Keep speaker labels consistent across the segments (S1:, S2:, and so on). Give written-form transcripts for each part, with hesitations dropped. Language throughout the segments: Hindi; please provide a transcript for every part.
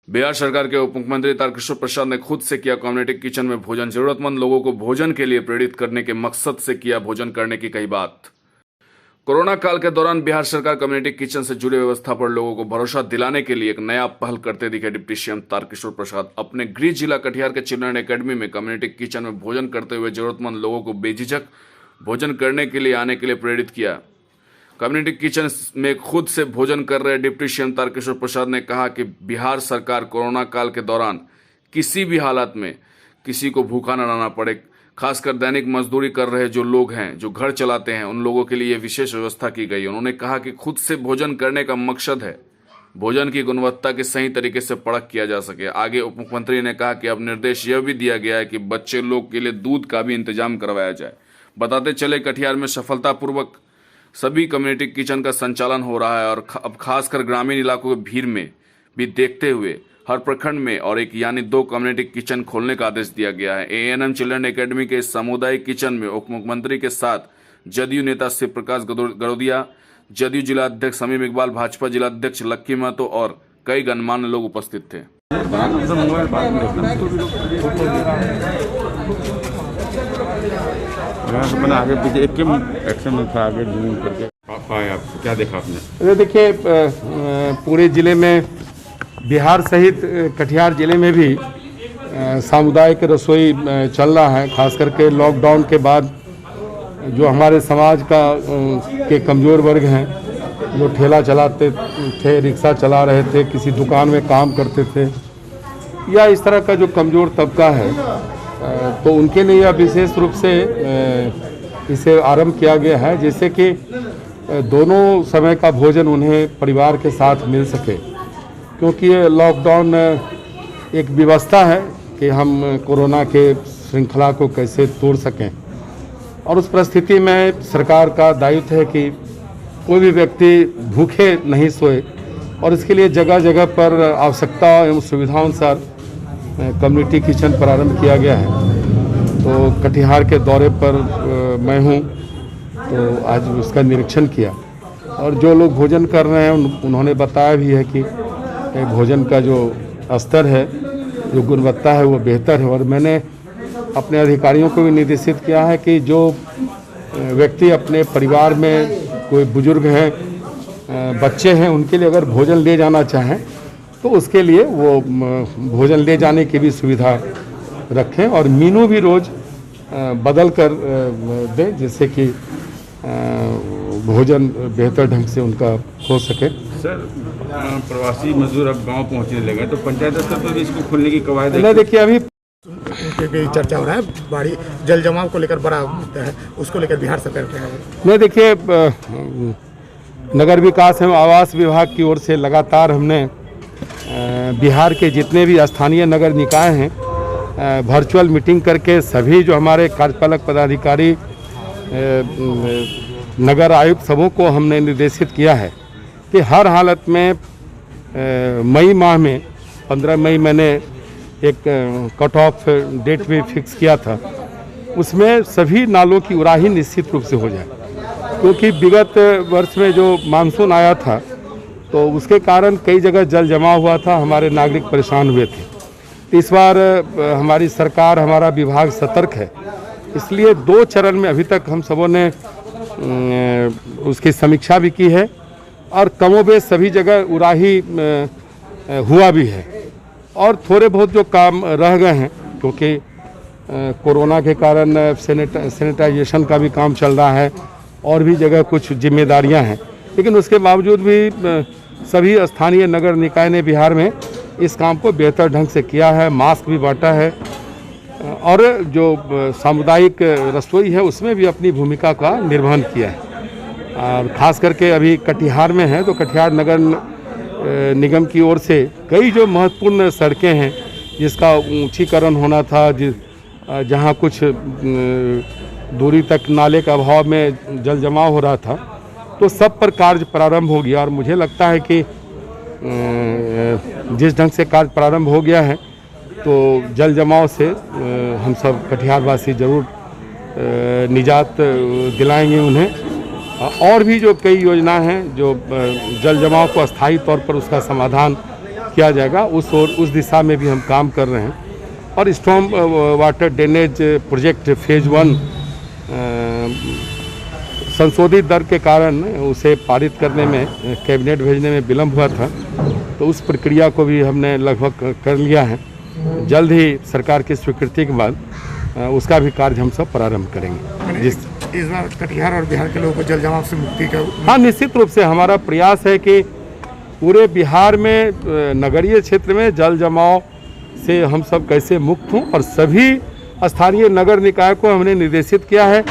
S1: बिहार सरकार के उप मुख्यमंत्री तारकिशोर प्रसाद ने खुद से किया कम्युनिटी किचन में भोजन। जरूरतमंद लोगों को भोजन के लिए प्रेरित करने के मकसद से किया भोजन करने की कही बात। कोरोना काल के दौरान बिहार सरकार कम्युनिटी किचन से जुड़ी व्यवस्था पर लोगों को भरोसा दिलाने के लिए एक नया पहल करते दिखे डिप्टी सीएम तारकिशोर प्रसाद। अपने गृह जिला कटिहार के चिल्ड्रन एकेडमी में कम्युनिटी किचन में भोजन करते हुए जरूरतमंद लोगों को बेझिझक भोजन करने के लिए आने के लिए प्रेरित किया। कम्युनिटी किचन में खुद से भोजन कर रहे डिप्टी सीएम तारकिशोर प्रसाद ने कहा कि बिहार सरकार कोरोना काल के दौरान किसी भी हालत में किसी को भूखा न रहना पड़े, खासकर दैनिक मजदूरी कर रहे जो लोग हैं, जो घर चलाते हैं, उन लोगों के लिए विशेष व्यवस्था की गई। उन्होंने कहा कि खुद से भोजन करने का मकसद है भोजन की गुणवत्ता की सही तरीके से परख किया जा सके। आगे उप मुख्यमंत्री ने कहा कि अब निर्देश यह भी दिया गया है कि बच्चे लोग के लिए दूध का भी इंतजाम करवाया जाए। बताते चले कटिहार में सफलतापूर्वक सभी कम्युनिटी किचन का संचालन हो रहा है और अब खासकर ग्रामीण इलाकों की भीड़ में भी देखते हुए हर प्रखंड में और एक यानी 2 कम्युनिटी किचन खोलने का आदेश दिया गया है। एएनएम चिल्ड्रन एकेडमी के सामुदायिक किचन में उप मुख्यमंत्री के साथ जदयू नेता शिव प्रकाश गरोदिया, जदयू जिला अध्यक्ष समीम इकबाल, भाजपा जिला अध्यक्ष लक्की महतो और कई गणमान्य लोग उपस्थित थे।
S2: आगे पीछे एक एक्शन में था, आगे जूम करके पाए। आप क्या देखा आपने?
S3: देखिए, पूरे जिले में बिहार सहित कटिहार जिले में भी सामुदायिक रसोई चल रहा है। खास करके लॉकडाउन के बाद जो हमारे समाज के कमज़ोर वर्ग हैं, जो ठेला चलाते थे, रिक्शा चला रहे थे, किसी दुकान में काम करते थे, या इस तरह का जो कमज़ोर तबका है, तो उनके लिए विशेष रूप से इसे आरंभ किया गया है, जिससे कि दोनों समय का भोजन उन्हें परिवार के साथ मिल सके। क्योंकि ये लॉकडाउन एक व्यवस्था है कि हम कोरोना के श्रृंखला को कैसे तोड़ सकें, और उस परिस्थिति में सरकार का दायित्व है कि कोई भी व्यक्ति भूखे नहीं सोए, और इसके लिए जगह जगह पर आवश्यकता एवं सुविधानुसार कम्युनिटी किचन प्रारंभ किया गया है। तो कटिहार के दौरे पर मैं हूँ, तो आज उसका निरीक्षण किया, और जो लोग भोजन कर रहे हैं उन्होंने बताया भी है कि भोजन का जो स्तर है, जो गुणवत्ता है, वो बेहतर है। और मैंने अपने अधिकारियों को भी निर्देशित किया है कि जो व्यक्ति अपने परिवार में कोई बुजुर्ग हैं, बच्चे हैं, उनके लिए अगर भोजन ले जाना चाहें तो उसके लिए वो भोजन ले जाने की भी सुविधा रखें, और मेनू भी रोज़ बदल कर दें, जिससे कि भोजन बेहतर ढंग से उनका हो सके।
S2: सर, प्रवासी मजदूर अब गांव पहुंचने लगे, तो पंचायत स्तर पर भी इसको खोलने की कवायद
S3: है। देखिए, अभी
S4: चर्चा हो रहा है, बाढ़ी जल जमाव को लेकर बड़ा मुद्दा है, उसको लेकर बिहार सरकार क्या है?
S3: नहीं, देखिए, नगर विकास एवं आवास विभाग की ओर से लगातार हमने बिहार के जितने भी स्थानीय नगर निकाय हैं, वर्चुअल मीटिंग करके सभी जो हमारे कार्यपालक पदाधिकारी, नगर आयुक्त, सबों को हमने निर्देशित किया है कि हर हालत में मई माह में 15 मई मैंने एक कट ऑफ डेट भी फिक्स किया था, उसमें सभी नालों की उड़ाही निश्चित रूप से हो जाए। क्योंकि विगत वर्ष में जो मानसून आया था, तो उसके कारण कई जगह जल जमा हुआ था, हमारे नागरिक परेशान हुए थे। इस बार हमारी सरकार, हमारा विभाग सतर्क है, इसलिए 2 चरण में अभी तक हम सबों ने उसकी समीक्षा भी की है, और कमोबेश सभी जगह उड़ाही हुआ भी है, और थोड़े बहुत जो काम रह गए हैं, क्योंकि कोरोना के कारण सैनिटाइजेशन का भी काम चल रहा है, और भी जगह कुछ जिम्मेदारियां हैं, लेकिन उसके बावजूद भी सभी स्थानीय नगर निकाय ने बिहार में इस काम को बेहतर ढंग से किया है। मास्क भी बांटा है, और जो सामुदायिक रसोई है उसमें भी अपनी भूमिका का निर्वहन किया है। और ख़ास करके अभी कटिहार में है, तो कटिहार नगर निगम की ओर से कई जो महत्वपूर्ण सड़कें हैं, जिसका ऊंचीकरण होना था, जहां कुछ दूरी तक नाले के अभाव में जल जमाव हो रहा था, तो सब पर कार्य प्रारंभ हो गया। और मुझे लगता है कि जिस ढंग से कार्य प्रारंभ हो गया है, तो जल जमाव से हम सब कटिहार वासी जरूर निजात दिलाएंगे उन्हें। और भी जो कई योजना हैं जो जल जमाव को अस्थायी तौर पर उसका समाधान किया जाएगा, उस दिशा में भी हम काम कर रहे हैं। और storm water drainage project phase 1 संशोधित दर के कारण उसे पारित करने में कैबिनेट भेजने में विलम्ब हुआ था, तो उस प्रक्रिया को भी हमने लगभग कर लिया है। जल्द ही सरकार की स्वीकृति के बाद उसका भी कार्य हम सब प्रारंभ करेंगे।
S4: इस बार कटिहार और बिहार के लोगों को जल जमाव से मुक्ति का
S3: हाँ, निश्चित रूप से हमारा प्रयास है कि पूरे बिहार में नगरीय क्षेत्र में जल जमाव से हम सब कैसे मुक्त हों, और सभी स्थानीय नगर निकाय को हमने निर्देशित किया है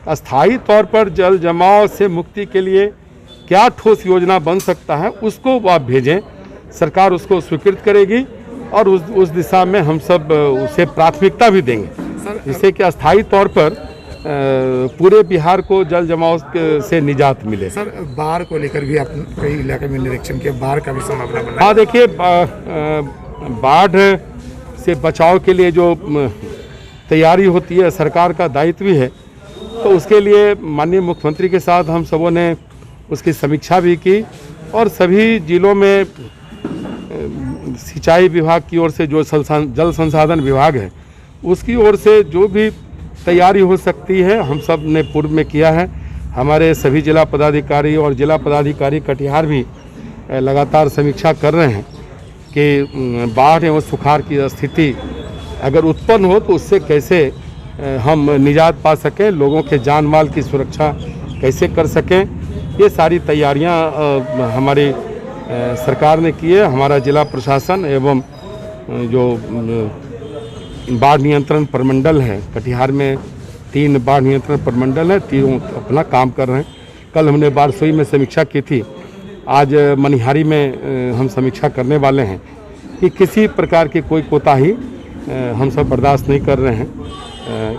S3: अस्थायी तौर पर जल जमाव से मुक्ति के लिए क्या ठोस योजना बन सकता है, उसको आप भेजें, सरकार उसको स्वीकृत करेगी और उस दिशा में हम सब उसे प्राथमिकता भी देंगे, जिससे कि अस्थायी तौर पर पूरे बिहार को जल जमाव से निजात मिले।
S4: सर, बाढ़ को लेकर भी आप कई इलाके में निरीक्षण किया, बाढ़ का भी संभावना बना।
S3: हाँ, देखिए, बाढ़ से बचाव के लिए जो तैयारी होती है सरकार का दायित्व भी है, तो उसके लिए माननीय मुख्यमंत्री के साथ हम सबों ने उसकी समीक्षा भी की और सभी जिलों में सिंचाई विभाग की ओर से जो जल संसाधन विभाग है उसकी ओर से जो भी तैयारी हो सकती है हम सब ने पूर्व में किया है। हमारे सभी जिला पदाधिकारी और जिला पदाधिकारी कटिहार भी लगातार समीक्षा कर रहे हैं कि बाढ़ एवं सुखाड़ की स्थिति अगर उत्पन्न हो तो उससे कैसे हम निजात पा सकें, लोगों के जान माल की सुरक्षा कैसे कर सकें, ये सारी तैयारियां हमारी सरकार ने की है। हमारा जिला प्रशासन एवं जो बाढ़ नियंत्रण प्रमंडल है, कटिहार में 3 बाढ़ नियंत्रण प्रमंडल है, तीनों अपना काम कर रहे हैं। कल हमने बारसोई में समीक्षा की थी, आज मनिहारी में हम समीक्षा करने वाले हैं कि किसी प्रकार की कोई कोताही हम सब बर्दाश्त नहीं कर रहे हैं।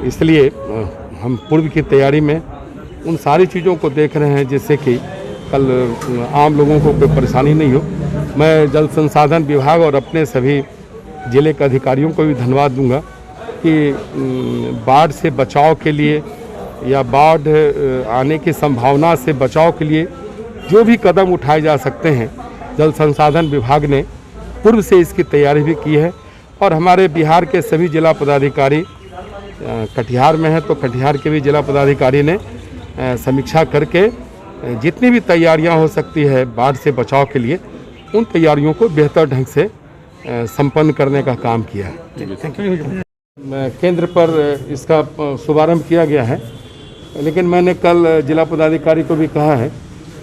S3: इसलिए हम पूर्व की तैयारी में उन सारी चीज़ों को देख रहे हैं जिससे कि कल आम लोगों को कोई परेशानी नहीं हो। मैं जल संसाधन विभाग और अपने सभी जिले के अधिकारियों को भी धन्यवाद दूंगा कि बाढ़ से बचाव के लिए या बाढ़ आने की संभावना से बचाव के लिए जो भी कदम उठाए जा सकते हैं, जल संसाधन विभाग ने पूर्व से इसकी तैयारी भी की है। और हमारे बिहार के सभी जिला पदाधिकारी कटिहार में हैं, तो कटिहार के भी जिला पदाधिकारी ने समीक्षा करके जितनी भी तैयारियां हो सकती है बाढ़ से बचाव के लिए, उन तैयारियों को बेहतर ढंग से संपन्न करने का काम किया है। केंद्र पर इसका शुभारंभ किया गया है, लेकिन मैंने कल जिला पदाधिकारी को भी कहा है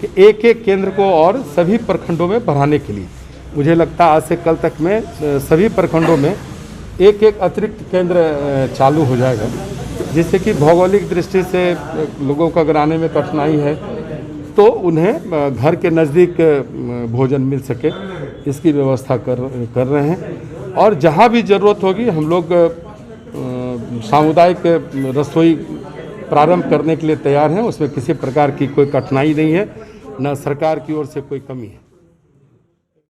S3: कि एक केंद्र को और सभी प्रखंडों में बढ़ाने के लिए मुझे लगता है आज से कल तक में सभी प्रखंडों में एक अतिरिक्त केंद्र चालू हो जाएगा, जिससे कि भौगोलिक दृष्टि से लोगों को अगर आने में कठिनाई है तो उन्हें घर के नज़दीक भोजन मिल सके, इसकी व्यवस्था कर रहे हैं। और जहाँ भी ज़रूरत होगी हम लोग सामुदायिक रसोई प्रारंभ करने के लिए तैयार हैं, उसमें किसी प्रकार की कोई कठिनाई नहीं है, न सरकार की ओर से कोई कमी है।